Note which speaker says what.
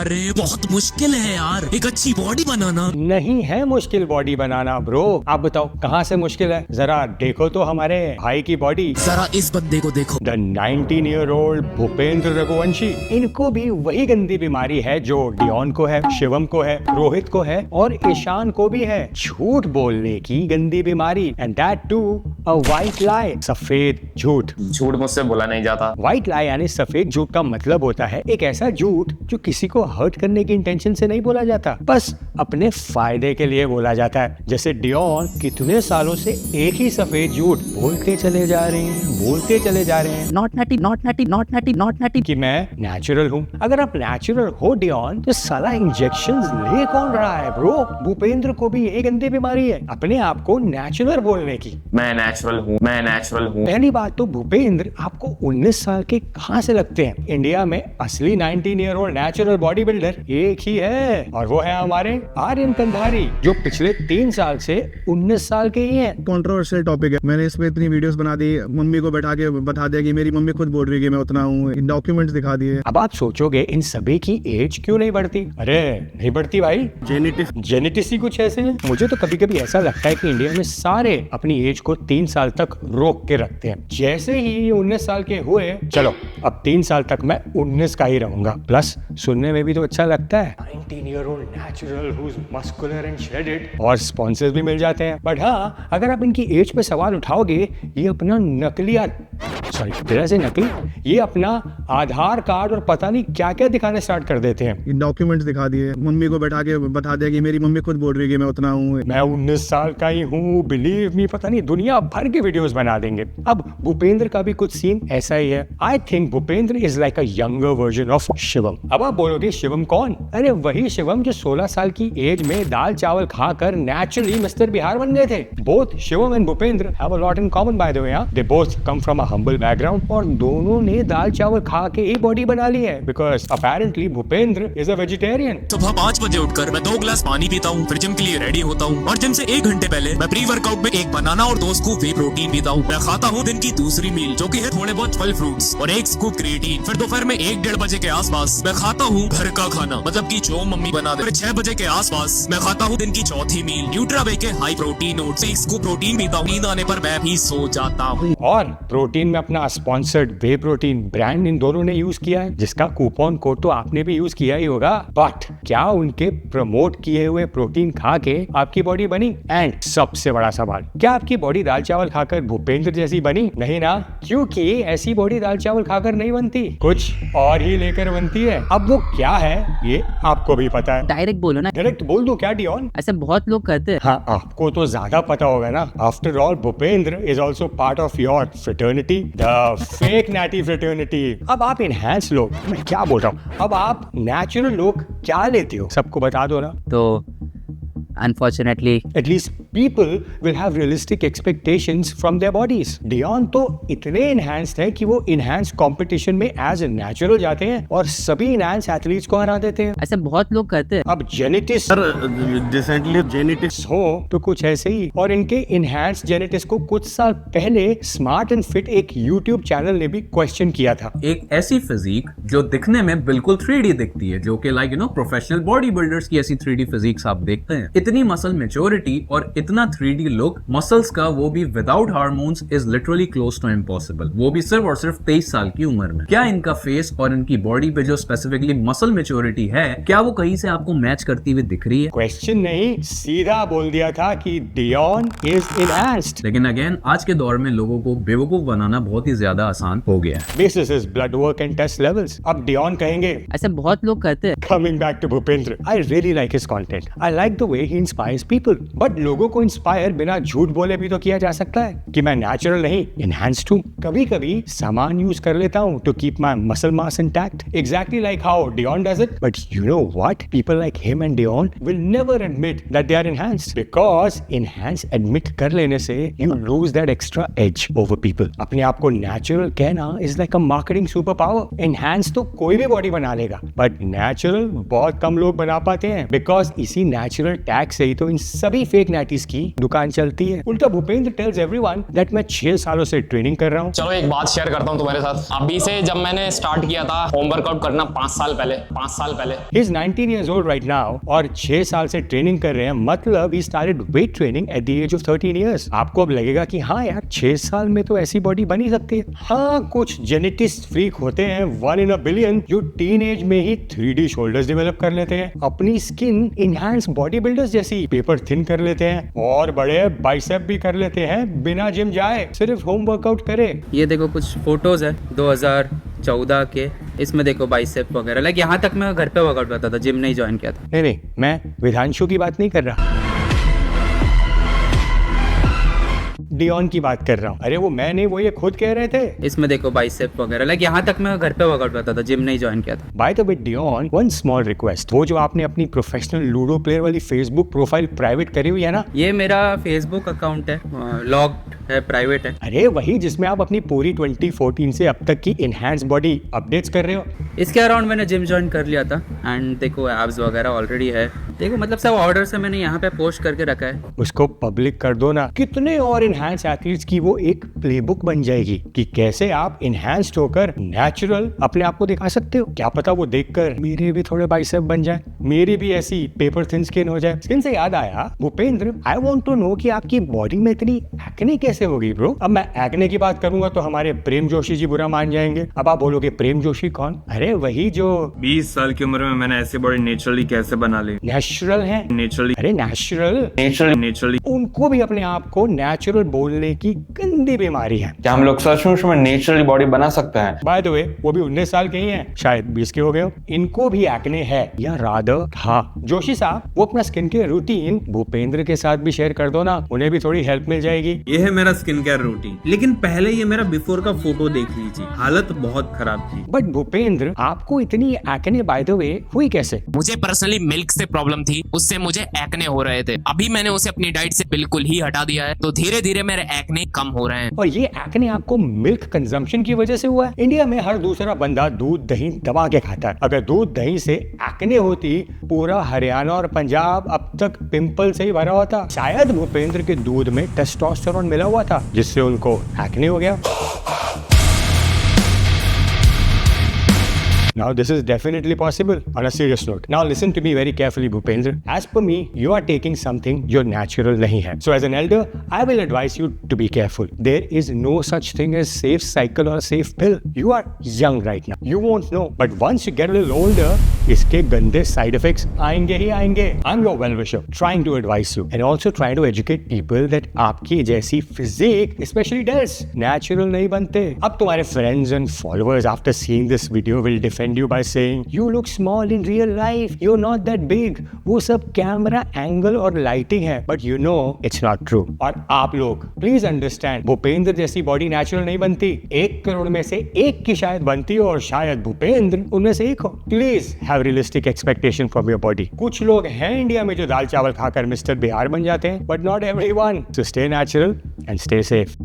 Speaker 1: अरे बहुत मुश्किल है यार एक अच्छी बॉडी बनाना।
Speaker 2: नहीं है मुश्किल बॉडी बनाना ब्रो। आप बताओ कहाँ से मुश्किल है? जरा देखो तो हमारे भाई की बॉडी।
Speaker 1: जरा इस बंदे को देखो।
Speaker 2: The 19-year-old Bhupendra Raghuvanshi. इनको भी वही गंदी बीमारी है जो डियोन को है, शिवम को है, रोहित को है और ईशान को भी है। झूठ बोलने की गंदी बीमारी, and that too a white lie, सफेद झूठ।
Speaker 3: झूठ मुझसे बोला नहीं जाता।
Speaker 2: व्हाइट लाई यानी सफेद झूठ का मतलब होता है एक ऐसा झूठ जो किसी को हर्ट करने की इंटेंशन से नहीं बोला जाता, बस अपने फायदे के लिए बोला जाता है। जैसे डियोन कितने सालों से एक ही सफेद झूठ बोलते चले जा रहे हैं,
Speaker 4: नॉट नटी
Speaker 2: कि मैं नेचुरल हूँ। अगर आप नेचुरल हो डियोन तो साला इंजेक्शंस ले कौन रहा है ब्रो? भूपेंद्र को भी ये गंदी बीमारी है अपने आप को नेचुरल बोलने की।
Speaker 3: मैं नेचुरल हूँ।
Speaker 2: पहली बात तो भूपेंद्र आपको 19 साल के कहाँ से लगते हैं? इंडिया में असली 19-year-old नेचुरल बॉडी बिल्डर एक ही है और वो है हमारे आर्यन कंधारी, जो पिछले 3 साल से 19 साल के ही हैं।
Speaker 5: कंट्रोवर्शियल टॉपिक है। मैंने इस पे इतनी वीडियोस बना दी, मम्मी को बैठा के बता दिया कि मेरी मम्मी खुद बोल रही है कि मैं उतना हूँ, डॉक्यूमेंट्स दिखा दिए।
Speaker 2: अब आप सोचोगे इन सभी की एज क्यों नहीं बढ़ती? अरे नहीं बढ़ती भाई, जेनेटिक्स ही कुछ ऐसे है। मुझे तो कभी कभी ऐसा लगता है कि इंडिया में सारे अपनी एज को 3 साल तक रोक के रखते हैं। जैसे ही ये 19 साल के हुए, चलो अब 3 साल तक मैं 19 का ही रहूंगा। प्लस सुनने में भी तो अच्छा लगता है, 19-year-old natural who's muscular and shredded, और स्पॉन्सर्स भी मिल जाते हैं। बट हाँ, अगर आप इनकी एज पे सवाल उठाओगे, ये अपना ये अपना आधार कार्ड और पता नहीं क्या क्या दिखाने स्टार्ट कर देते हैं।
Speaker 5: डॉक्यूमेंट्स दिखा दिए, मम्मी को बैठा के बता दिया कि मेरी मम्मी खुद बोल रही है कि मैं उतना हूँ,
Speaker 2: मैं 19 साल का ही हूँ, बिलीव मी। पता नहीं दुनिया भर के वीडियोस बना देंगे। अब भूपेंद्र का भी कुछ सीन ऐसा ही है। I think Bhupendra is like a younger version of Shivam. अब आप बोलोगे शिवम कौन? अरे वही शिवम जो 16 साल की एज में दाल चावल खाकर नेचुरली मिस्टर बिहार बन गए थे। Both Shivam and Bhupendra have a lot in common by the way. They both come from a humble background और दोनों ने दाल चावल खा के एक बॉडी बना ली है, because apparently Bhupendra is a vegetarian.
Speaker 1: सुबह 5 बजे उठकर मैं 2 गिलास पानी पीता हूँ, फिर जिम के लिए रेडी होता हूँ और जिम से 1 घंटे पहले मैं प्री वर्कआउट में 1 बनाना और 2 स्कूप वे प्रोटीन पीता हूँ। मैं खाता हूँ दिन की दूसरी मील जो कि है थोड़े बहुत फल फ्रूट्स और 1 स्कूप क्रिएटिन। फिर दोपहर में 1-1:30 बजे के आसपास मैं खाता हूँ घर का खाना, मतलब कि जो मम्मी बना दे। फिर 6 बजे के आसपास मैं खाता हूँ दिन की चौथी मील न्यूट्रावे के high protein oats, 1 scoop protein पीता हूँ। नींद आने पर मैं भी सो जाता हूँ।
Speaker 2: और प्रोटीन में अपना स्पॉन्सर्ड वे प्रोटीन ब्रांड इन दोनों ने यूज किया है, जिसका कूपन कोड तो आपने भी यूज किया ही होगा। बट क्या उनके प्रमोट किए हुए प्रोटीन खा के आपकी बॉडी बनी? एंड सबसे बड़ा सवाल, क्या आपकी बॉडी दाल चावल खाकर भूपेंद्र जैसी बनी? नहीं ना, क्योंकि ऐसी बॉडी दाल चावल खाकर नहीं बनती, कुछ और ही लेकर बनती है। अब वो क्या है ये आपको भी पता है।
Speaker 4: डायरेक्ट बोलो ना।
Speaker 2: डायरेक्ट बोल दो क्या डियोन?
Speaker 4: ऐसे बहुत लोग कहते हैं।
Speaker 2: हाँ, आपको तो ज्यादा पता होगा ना। After all Bhupendra is also part of your fraternity, the fake natty fraternity. अब आप इनहैंस लोग, मैं क्या बोल रहा हूँ, अब आप नेचुरल लोग क्या लेते हो सबको बता दो ना।
Speaker 4: तो unfortunately
Speaker 2: At least people will have realistic expectations from their bodies. Dion तो इतने enhanced है कि वो enhanced competition में as a natural जाते हैं और सभी enhanced athletes को हरा देते हैं।
Speaker 4: ऐसे बहुत लोग कहते हैं।
Speaker 2: अब जेनेटिक्स
Speaker 5: रिसेंटली जेनेटिक्स
Speaker 2: हो तो कुछ ऐसे ही, और इनके enhanced genetics को कुछ साल पहले स्मार्ट एंड फिट एक YouTube चैनल ने भी क्वेश्चन किया था।
Speaker 6: एक ऐसी फिजिक जो दिखने में बिल्कुल 3D दिखती है, जो कि प्रोफेशनल बॉडी बिल्डर्स की ऐसी 3D फिजिक्स आप देखते हैं। इतनी मसल मेच्योरिटी और इतना 3D लुक मसल्स का, वो भी without hormones, is literally close to impossible, वो भी सिर्फ और सिर्फ 23 साल की उम्र में। क्या इनका फेस और इनकी बॉडी पे जो स्पेसिफिकली मसल मेच्योरिटी है, क्या वो कहीं से आपको मैच करती हुई दिख रही है?
Speaker 2: क्वेश्चन नहीं, सीधा बोल दिया था कि डियोन इज enhanced।
Speaker 6: लेकिन अगेन आज के दौर में लोगों को बेवकूफ बनाना बहुत ही ज्यादा आसान हो गया है।
Speaker 2: Basis is blood work and test levels। अब डियोन कहेंगे।
Speaker 4: ऐसे बहुत लोग कहते हैं।
Speaker 2: Coming back to Bhupendra, I really like his content. I like the way he inspires people. But लोगों को इंस्पायर बिना झूठ बोले भी तो किया जा सकता है कि मैं नेचुरल नहीं, enhanced हूँ। कभी कभी सामान यूज कर लेता हूँ to keep my muscle mass intact, exactly like how Dion does it. But you know what? People like him and Dion will never admit that they are enhanced, because enhanced admit कर लेने से you lose that extra edge over people. अपने आप को natural कहना is like a marketing superpower. Enhanced तो कोई भी बॉडी बना लेगा, but natural बहुत कम लोग बना पाते हैं, because इसी नेचुरल टैग से ही तो इन सभी फेक नैटी बॉडीज की दुकान चलती है। उल्टा भूपेंद्र टेल्स एवरीवन दैट मैं 6 सालों से ट्रेनिंग कर रहा हूँ।
Speaker 3: चलो एक बात शेयर करता हूँ तुम्हारे साथ। अभी से जब मैंने स्टार्ट किया था होम वर्कआउट करना 5 साल पहले
Speaker 2: He is 19 years old right now और 6 साल से ट्रेनिंग कर रहे हैं, मतलब he started weight training at the age of 13 years। आपको अब लगेगा कि हाँ यार 6 साल में तो ऐसी बॉडी बनी सकती है। हाँ, कुछ जेनेटिस्ट फ्रीक होते हैं 1 in a billion जो टीन एज में ही 3D शोल्डर्स डेवलप कर लेते हैं, अपनी स्किन इनहैंस बॉडी बिल्डर्स जैसी पेपर थिन कर लेते हैं और बड़े बाइसेप भी कर लेते हैं बिना जिम जाए, सिर्फ होम वर्कआउट करे।
Speaker 4: ये देखो कुछ फोटोज है 2014 के, इसमें देखो बाइसेप वगैरह। लाइक यहाँ तक मैं घर पे वर्कआउट करता था, जिम नहीं ज्वाइन किया था।
Speaker 2: नहीं, मैं विधांशु की बात नहीं कर रहा, डियोन की बात कर रहा हूँ। अरे वो मैं नहीं, वो ये खुद कह रहे थे।
Speaker 4: इसमें देखो बाइसेप वगैरह। लाइक यहाँ तक मैं घर पे वर्कआउट करता था, जिम नहीं ज्वाइन किया था।
Speaker 2: By the way Dion, one small request, वो जो आपने अपनी प्रोफेशनल लूडो प्लेयर वाली फेसबुक प्रोफाइल प्राइवेट करी हुई है ना,
Speaker 4: ये मेरा फेसबुक अकाउंट है, लॉक्ड है, प्राइवेट है।
Speaker 2: अरे वही जिसमें आप अपनी पूरी 2014 से अब तक की इनहैंस बॉडी अपडेट्स कर रहे हो।
Speaker 4: इसके अराउंड मैंने जिम ज्वाइन कर लिया था एंड देखो एब्स वगैरह ऑलरेडी है। देखो मतलब सब ऑर्डर से मैंने यहाँ पे पोस्ट करके रखा है।
Speaker 2: उसको पब्लिक कर दो ना, कितने और इनहैंस एथलीट्स की वो एक प्लेबुक बन जाएगी कि कैसे आप इनहैंस्ड होकर नेचुरल अपने आप को दिखा सकते हो। क्या पता वो देखकर मेरे भी थोड़े बाइसेप बन जाए, मेरी भी ऐसी पेपर थिन स्किन हो जाए। स्किन से याद आया Bhupendra, I want to know कि आपकी बॉडी में इतनी एक्ने कैसे होगी ब्रो। अब मैं एक्ने की बात करूंगा तो हमारे प्रेम जोशी जी बुरा मान जाएंगे। अब आप बोलोगे प्रेम जोशी कौन? अरे वही जो
Speaker 7: 20 साल की उम्र में मैंने ऐसी बॉडी नेचुरली कैसे बना ली।
Speaker 2: नेचुरल है,
Speaker 7: नेचुरली
Speaker 2: अरे नेचुरल उनको भी अपने आप को नेचुरल बोलने की गंदी बीमारी है।
Speaker 3: क्या हम लोग सचमुच में नेचुरली बॉडी बना सकते हैं?
Speaker 2: बाय द वे वो भी 19 साल के ही हैं, शायद 20 के हो गए हो। इनको भी एक्ने है या रादर था। जोशी साहब वो अपना स्किन केयर रूटीन भूपेंद्र के साथ भी शेयर कर दो ना, उन्हें भी थोड़ी हेल्प मिल जाएगी।
Speaker 7: ये है मेरा स्किन केयर रूटीन, लेकिन पहले ये मेरा बिफोर का फोटो देख लीजिए, हालत बहुत खराब थी।
Speaker 2: बट भूपेंद्र आपको इतनी एक्ने बाय द वे हुई कैसे?
Speaker 1: मुझे पर्सनली मिल्क से प्रॉब्लम थी, उससे मुझे एक्ने हो रहे थे। अभी मैंने उसे अपनी डाइट से बिल्कुल ही हटा दिया है, तो धीरे धीरे मेरे एक्ने कम हो रहे हैं।
Speaker 2: और ये एक्ने आपको मिल्क कंजम्पशन की वजह से हुआ है? इंडिया में हर दूसरा बंदा दूध दही दबा के खाता है। अगर दूध दही से एक्ने होती, पूरा हरियाणा और पंजाब अब तक पिंपल से ही भरा होता। शायद भूपेंद्र के दूध में टेस्टोस्टेरोन मिला हुआ था, जिससे उनको एक्ने हो गया। Now this is definitely possible on a serious note. Now listen to me very carefully Bhupendra. As per me, you are taking something your natural nahi hai. So as an elder, I will advise you to be careful. There is no such thing as safe cycle or safe pill. You are young right now. You won't know. But once you get a little older, इसके गंदे side effects आएंगे ही आएंगे. I'm your well-wisher, trying to advise you and also trying to educate people that आपकी जैसी physique, especially dress, natural नहीं बनते. अब तुम्हारे friends and followers after seeing this video will defend you by saying you look small in real life, you're not that big. वो सब camera angle और lighting है, but you know it's not true. और आप लोग please understand, Bhupendra जैसी body natural नहीं बनती। 1 करोड़ में से 1 की शायद बनती हो और शायद भूपेंद्र उनमें से 1 हो। Please have realistic expectation from your body. कुछ लोग हैं इंडिया में जो दाल चावल खाकर मिस्टर बिहार बन जाते हैं, but not everyone. So stay natural and stay safe.